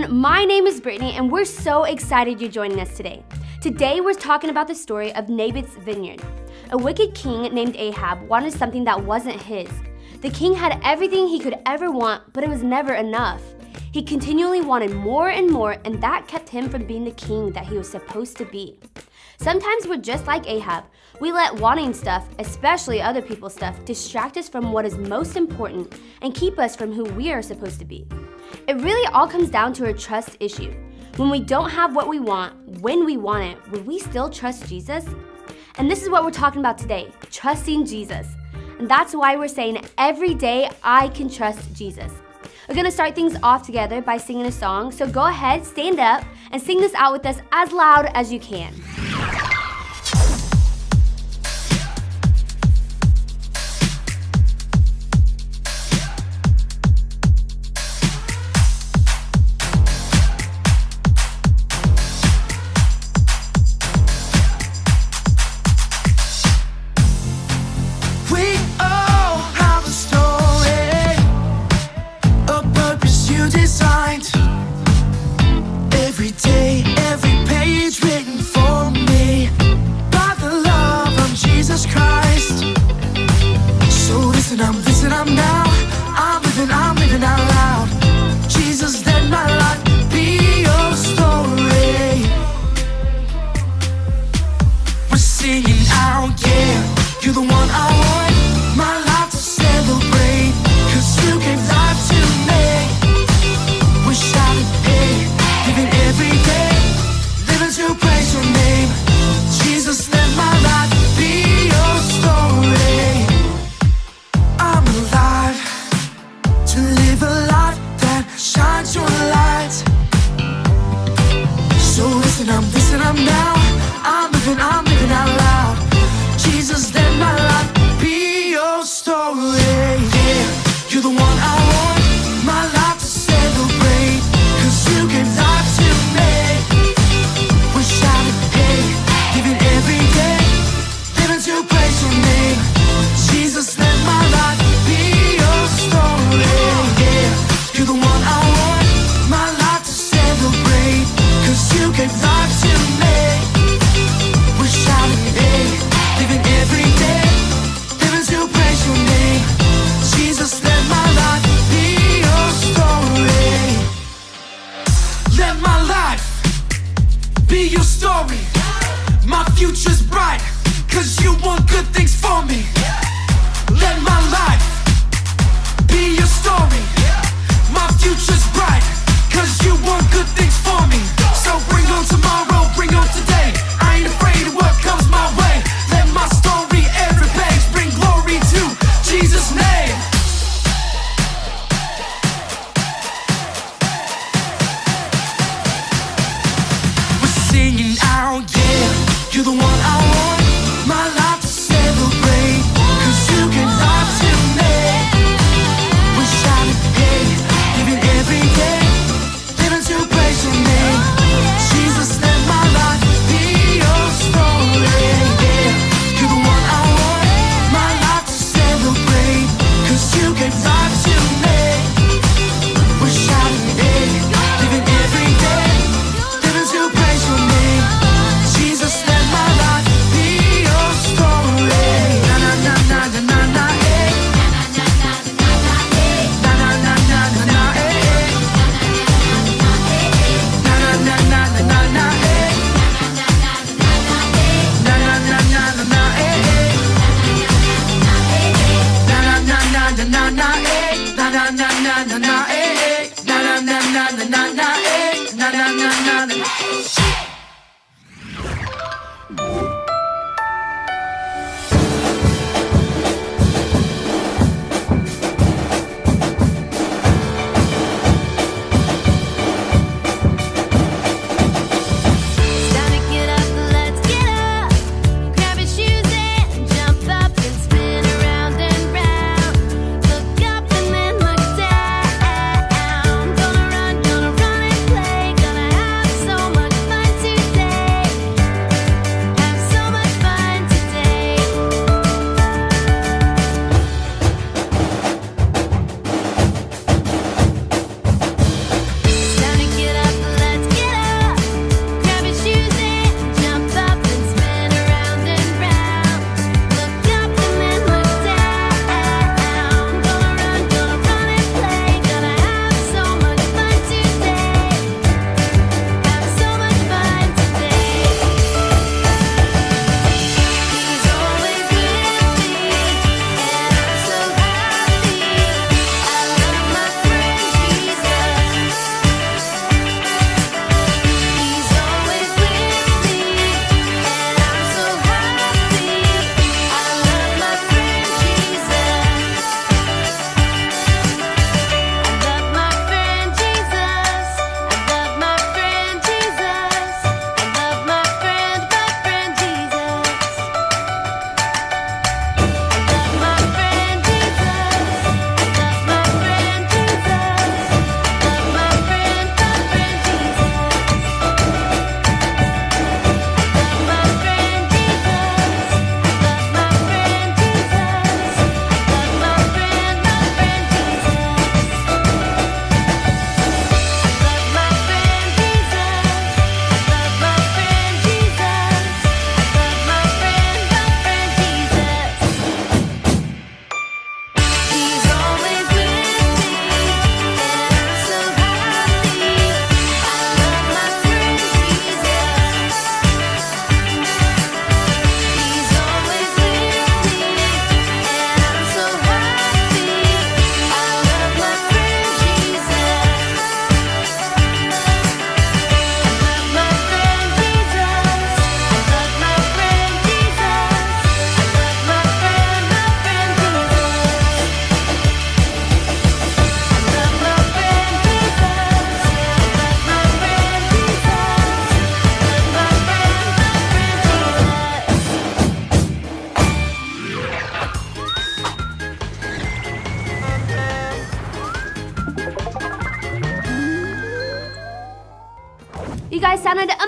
everyone, my name is Brittany and we're so excited you're joining us today. Today we're talking about the story of Naboth's vineyard. A wicked king named Ahab wanted something that wasn't his. The king had everything he could ever want, but it was never enough. He continually wanted more and more, and that kept him from being the king that he was supposed to be. Sometimes we're just like Ahab. We let wanting stuff, especially other people's stuff, distract us from what is most important and keep us from who we are supposed to be. It really all comes down to a trust issue. When we don't have what we want, when we want it, will we still trust Jesus? And this is what we're talking about today, trusting Jesus. And that's why we're saying every day I can trust Jesus. We're gonna start things off together by singing a song, so go ahead, stand up, and sing this out with us as loud as you can.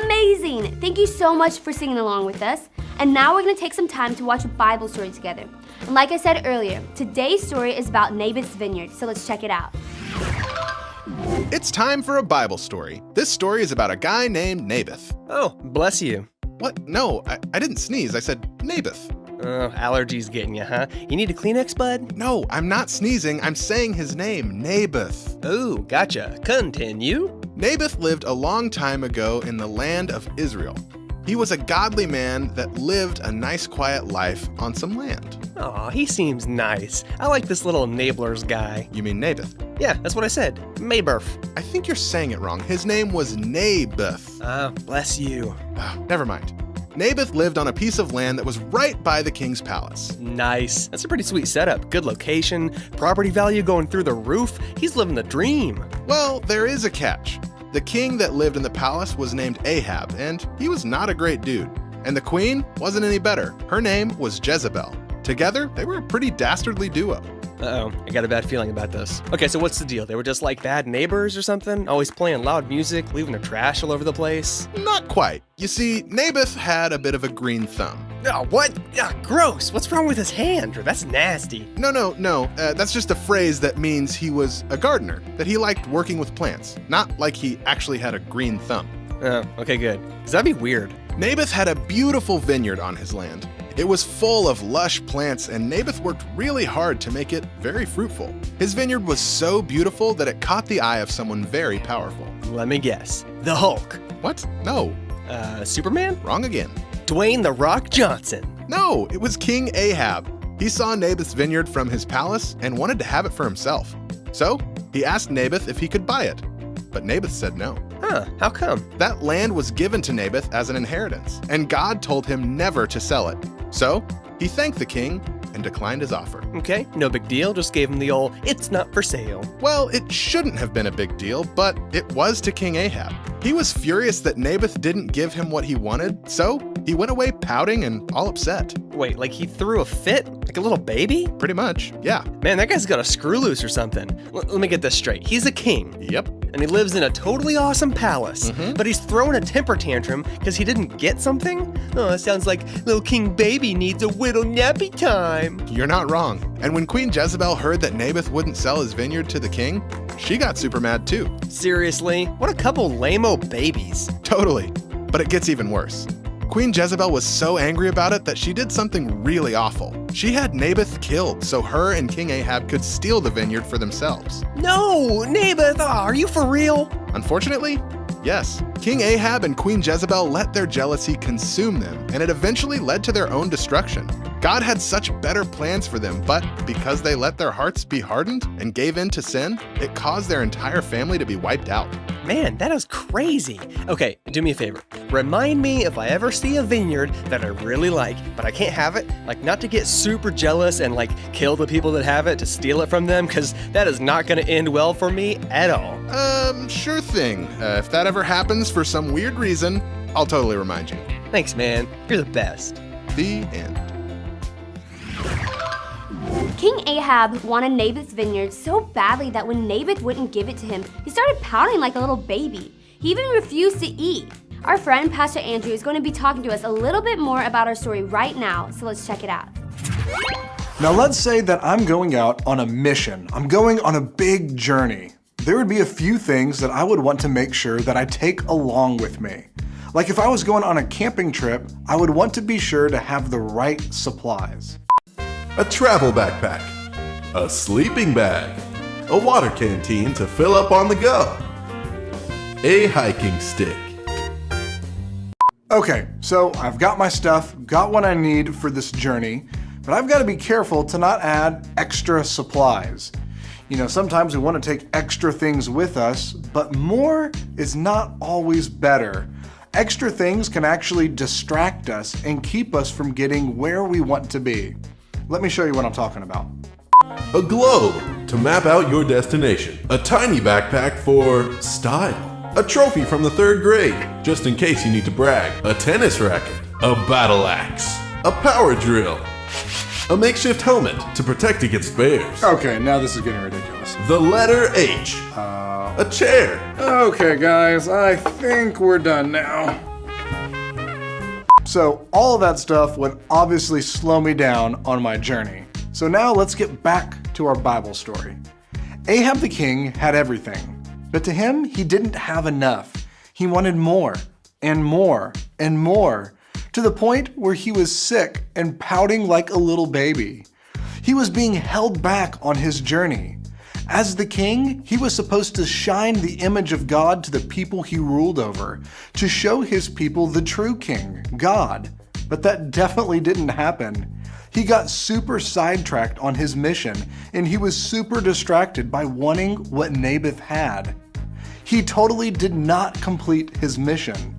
amazing! Thank you so much for singing along with us. And now we're going to take some time to watch a Bible story together. And like I said earlier, today's story is about Naboth's vineyard, so let's check it out. It's time for a Bible story. This story is about a guy named Naboth. Oh, bless you. What? No, I didn't sneeze. I said Naboth. Allergies getting you, huh? You need a Kleenex, bud? No, I'm not sneezing. I'm saying his name, Naboth. Oh, gotcha. Continue. Naboth lived a long time ago in the land of Israel. He was a godly man that lived a nice, quiet life on some land. Aw, he seems nice. I like this little Nablers guy. You mean Naboth? Yeah, that's what I said. Mayberf. I think you're saying it wrong. His name was Naboth. Bless you. Never mind. Naboth lived on a piece of land that was right by the king's palace. Nice. That's a pretty sweet setup. Good location, property value going through the roof. He's living the dream. Well, there is a catch. The king that lived in the palace was named Ahab, and he was not a great dude. And the queen wasn't any better. Her name was Jezebel. Together, they were a pretty dastardly duo. Uh-oh, I got a bad feeling about this. Okay, so what's the deal? They were just like bad neighbors or something? Always playing loud music, leaving their trash all over the place? Not quite. You see, Naboth had a bit of a green thumb. Oh, what? Gross. What's wrong with his hand? That's nasty. No. That's just a phrase that means he was a gardener, that he liked working with plants, not like he actually had a green thumb. Oh, okay, good. Because that'd be weird. Naboth had a beautiful vineyard on his land. It was full of lush plants, and Naboth worked really hard to make it very fruitful. His vineyard was so beautiful that it caught the eye of someone very powerful. Let me guess. The Hulk. What? No. Superman? Wrong again. Dwayne "The Rock" Johnson. No, it was King Ahab. He saw Naboth's vineyard from his palace and wanted to have it for himself. So he asked Naboth if he could buy it. But Naboth said no. Huh, how come? That land was given to Naboth as an inheritance, and God told him never to sell it. So he thanked the king and declined his offer. Okay, no big deal. Just gave him the old, "it's not for sale." Well, it shouldn't have been a big deal, but it was to King Ahab. He was furious that Naboth didn't give him what he wanted, so he went away pouting and all upset. Wait, like he threw a fit? Like a little baby? Pretty much, yeah. Man, that guy's got a screw loose or something. Let me get this straight. He's a king. Yep. And he lives in a totally awesome palace. But he's throwing a temper tantrum because he didn't get something? Oh, that sounds like little King Baby needs a little nappy time. You're not wrong. And when Queen Jezebel heard that Naboth wouldn't sell his vineyard to the king, she got super mad too. Seriously? What a couple lame-o babies. Totally. But it gets even worse. Queen Jezebel was so angry about it that she did something really awful. She had Naboth killed so her and King Ahab could steal the vineyard for themselves. No, Naboth, are you for real? Unfortunately, yes. King Ahab and Queen Jezebel let their jealousy consume them, and it eventually led to their own destruction. God had such better plans for them, but because they let their hearts be hardened and gave in to sin, it caused their entire family to be wiped out. Man, that is crazy. Okay, do me a favor. Remind me if I ever see a vineyard that I really like, but I can't have it, like not to get super jealous and like kill the people that have it to steal it from them, because that is not going to end well for me at all. Sure thing. If that ever happens for some weird reason, I'll totally remind you. Thanks, man. You're the best. The end. King Ahab wanted Naboth's vineyard so badly that when Naboth wouldn't give it to him, he started pouting like a little baby. He even refused to eat. Our friend Pastor Andrew is going to be talking to us a little bit more about our story right now, so let's check it out. Now let's say that I'm going out on a mission. I'm going on a big journey. There would be a few things that I would want to make sure that I take along with me. Like if I was going on a camping trip, I would want to be sure to have the right supplies. A travel backpack, a sleeping bag, a water canteen to fill up on the go, a hiking stick. Okay, so I've got my stuff, got what I need for this journey, but I've got to be careful to not add extra supplies. You know, sometimes we want to take extra things with us, but more is not always better. Extra things can actually distract us and keep us from getting where we want to be. Let me show you what I'm talking about. A globe to map out your destination, a tiny backpack for style, a trophy from the 3rd grade, just in case you need to brag, a tennis racket, a battle axe, a power drill, a makeshift helmet to protect against bears. Okay, now this is getting ridiculous. The letter H. A chair. Okay, guys, I think we're done now. So all of that stuff would obviously slow me down on my journey. So now let's get back to our Bible story. Ahab the king had everything, but to him, he didn't have enough. He wanted more and more and more, to the point where he was sick and pouting like a little baby. He was being held back on his journey. As the king, he was supposed to shine the image of God to the people he ruled over, to show his people the true king, God. But that definitely didn't happen. He got super sidetracked on his mission, and he was super distracted by wanting what Naboth had. He totally did not complete his mission.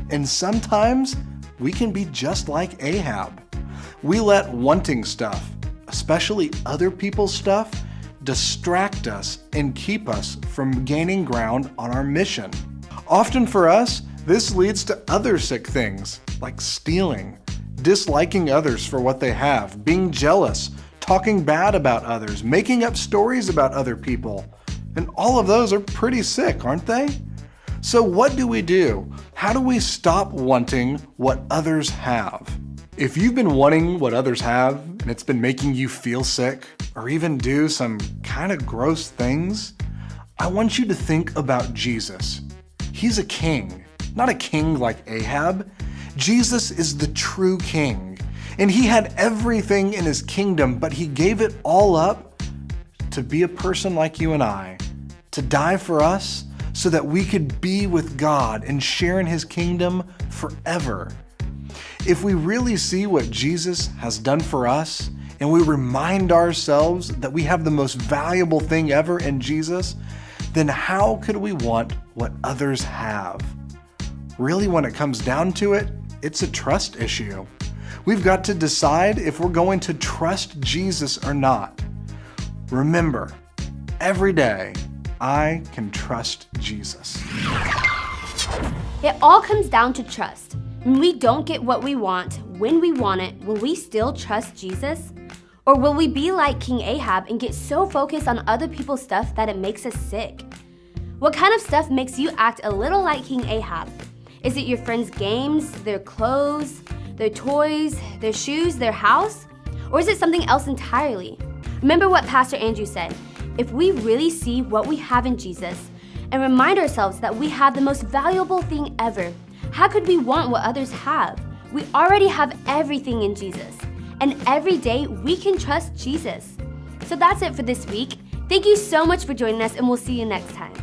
And sometimes we can be just like Ahab. We let wanting stuff, especially other people's stuff, distract us and keep us from gaining ground on our mission. Often for us, this leads to other sick things like stealing, disliking others for what they have, being jealous, talking bad about others, making up stories about other people. And all of those are pretty sick, aren't they? So what do? How do we stop wanting what others have? If you've been wanting what others have and it's been making you feel sick or even do some kind of gross things, I want you to think about Jesus. He's a king, not a king like Ahab. Jesus is the true king, and he had everything in his kingdom, but he gave it all up to be a person like you and I, to die for us so that we could be with God and share in his kingdom forever. If we really see what Jesus has done for us, and we remind ourselves that we have the most valuable thing ever in Jesus, then how could we want what others have? Really, when it comes down to it, it's a trust issue. We've got to decide if we're going to trust Jesus or not. Remember, every day, I can trust Jesus. It all comes down to trust. When we don't get what we want, when we want it, will we still trust Jesus? Or will we be like King Ahab and get so focused on other people's stuff that it makes us sick? What kind of stuff makes you act a little like King Ahab? Is it your friends' games, their clothes, their toys, their shoes, their house? Or is it something else entirely? Remember what Pastor Andrew said. If we really see what we have in Jesus and remind ourselves that we have the most valuable thing ever, how could we want what others have? We already have everything in Jesus. And every day we can trust Jesus. So that's it for this week. Thank you so much for joining us, and we'll see you next time.